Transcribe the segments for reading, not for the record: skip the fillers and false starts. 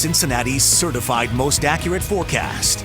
Cincinnati's certified most accurate forecast.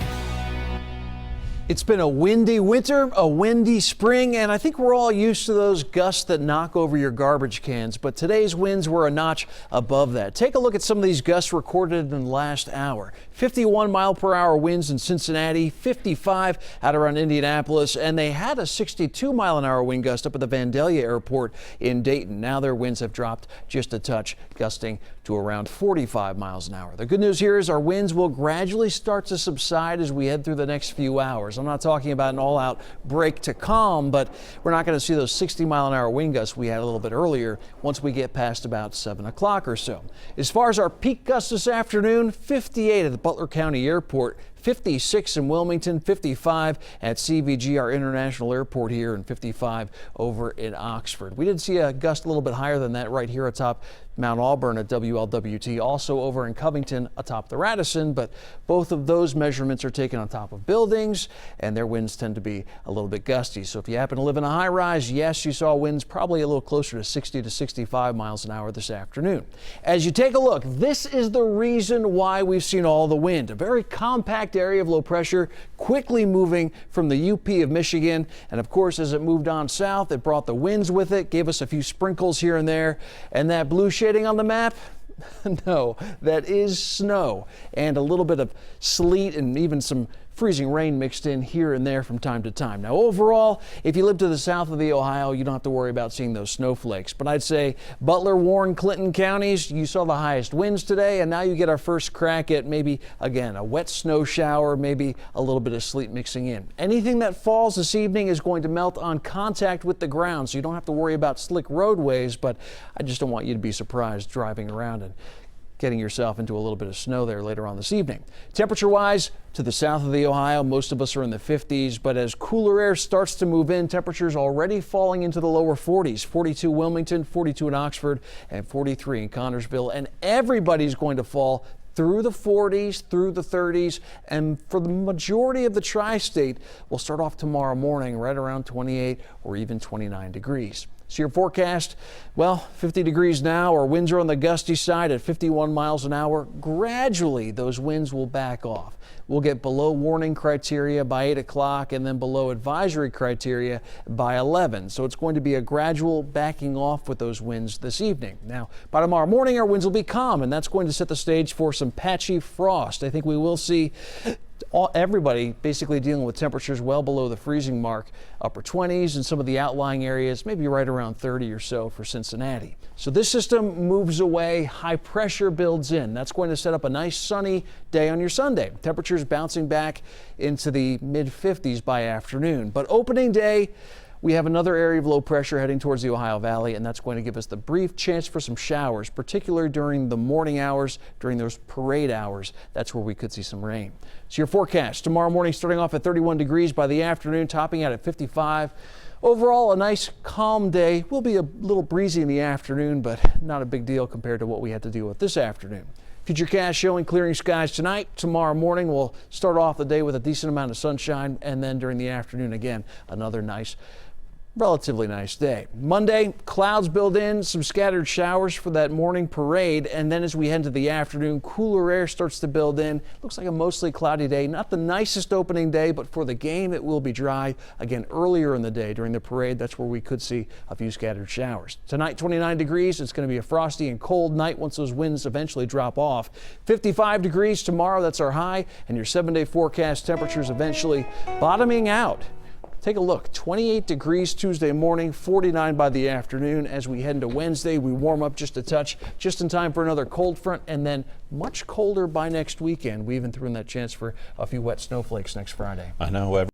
It's been a windy winter, a windy spring, and I think we're all used to those gusts that knock over your garbage cans. But today's winds were a notch above that. Take a look at some of these gusts recorded in the last hour. 51-mile-per-hour winds in Cincinnati, 55 out around Indianapolis, and they had a 62-mile-an-hour wind gust up at the Vandalia Airport in Dayton. Now their winds have dropped just a touch, gusting to around 45 miles an hour. The good news here is our winds will gradually start to subside as we head through the next few hours. I'm not talking about an all-out break to calm, but we're not going to see those 60-mile-an-hour wind gusts we had a little bit earlier once we get past about 7 o'clock or so. As far as our peak gusts this afternoon, 58 at the Butler County Airport, 56 in Wilmington, 55 at CVG, our international airport here, and 55 over in Oxford. We did see a gust a little bit higher than that right here atop Mount Auburn at WLWT, also over in Covington atop the Radisson, but both of those measurements are taken on top of buildings, and their winds tend to be a little bit gusty. So if you happen to live in a high rise, yes, you saw winds probably a little closer to 60 to 65 miles an hour this afternoon. As you take a look, this is the reason why we've seen all the wind. A very compact area of low pressure quickly moving from the UP of Michigan, and of course as it moved on south, it brought the winds with it, gave us a few sprinkles here and there, and that blue shading on the map, no, that is snow and a little bit of sleet and even some freezing rain mixed in here and there from time to time. Now overall, if you live to the south of the Ohio, you don't have to worry about seeing those snowflakes. But I'd say Butler, Warren, Clinton counties, you saw the highest winds today, and now you get our first crack at maybe, again, a wet snow shower, maybe a little bit of sleet mixing in. Anything that falls this evening is going to melt on contact with the ground, so you don't have to worry about slick roadways, but I just don't want you to be surprised driving around and getting yourself into a little bit of snow there later on this evening. Temperature-wise, to the south of the Ohio, most of us are in the 50s, but as cooler air starts to move in, temperatures already falling into the lower 40s. 42 Wilmington, 42 in Oxford, and 43 in Connersville, and everybody's going to fall through the 40s, through the 30s, and for the majority of the tri-state, we'll start off tomorrow morning right around 28 or even 29 degrees. So your forecast, well, 50 degrees now. Our winds are on the gusty side at 51 miles an hour. Gradually, those winds will back off. We'll get below warning criteria by 8 o'clock and then below advisory criteria by 11. So it's going to be a gradual backing off with those winds this evening. Now, by tomorrow morning, our winds will be calm, and that's going to set the stage for some patchy frost. I think we will see everybody basically dealing with temperatures well below the freezing mark, upper 20s, and some of the outlying areas maybe right around 30 or so for Cincinnati. So this system moves away, high pressure builds in. That's going to set up a nice sunny day on your Sunday. Temperatures bouncing back into the mid 50s by afternoon. But opening day, we have another area of low pressure heading towards the Ohio Valley, and that's going to give us the brief chance for some showers, particularly during the morning hours, during those parade hours. That's where we could see some rain. So your forecast tomorrow morning starting off at 31 degrees by the afternoon, topping out at 55. Overall, a nice calm day. Will be a little breezy in the afternoon, but not a big deal compared to what we had to deal with this afternoon. Futurecast showing clearing skies tonight. Tomorrow morning, we'll start off the day with a decent amount of sunshine, and then during the afternoon, again, another relatively nice day. Monday, clouds build in, some scattered showers for that morning parade, and then as we head into the afternoon, cooler air starts to build in. Looks like a mostly cloudy day. Not the nicest opening day, but for the game, it will be dry. Again, earlier in the day during the parade, that's where we could see a few scattered showers. Tonight, 29 degrees. It's going to be a frosty and cold night once those winds eventually drop off. 55 degrees tomorrow, that's our high, and your 7-day forecast temperatures eventually bottoming out. Take a look, 28 degrees Tuesday morning, 49 by the afternoon. As we head into Wednesday, we warm up just a touch, just in time for another cold front, and then much colder by next weekend. We even threw in that chance for a few wet snowflakes next Friday. I know.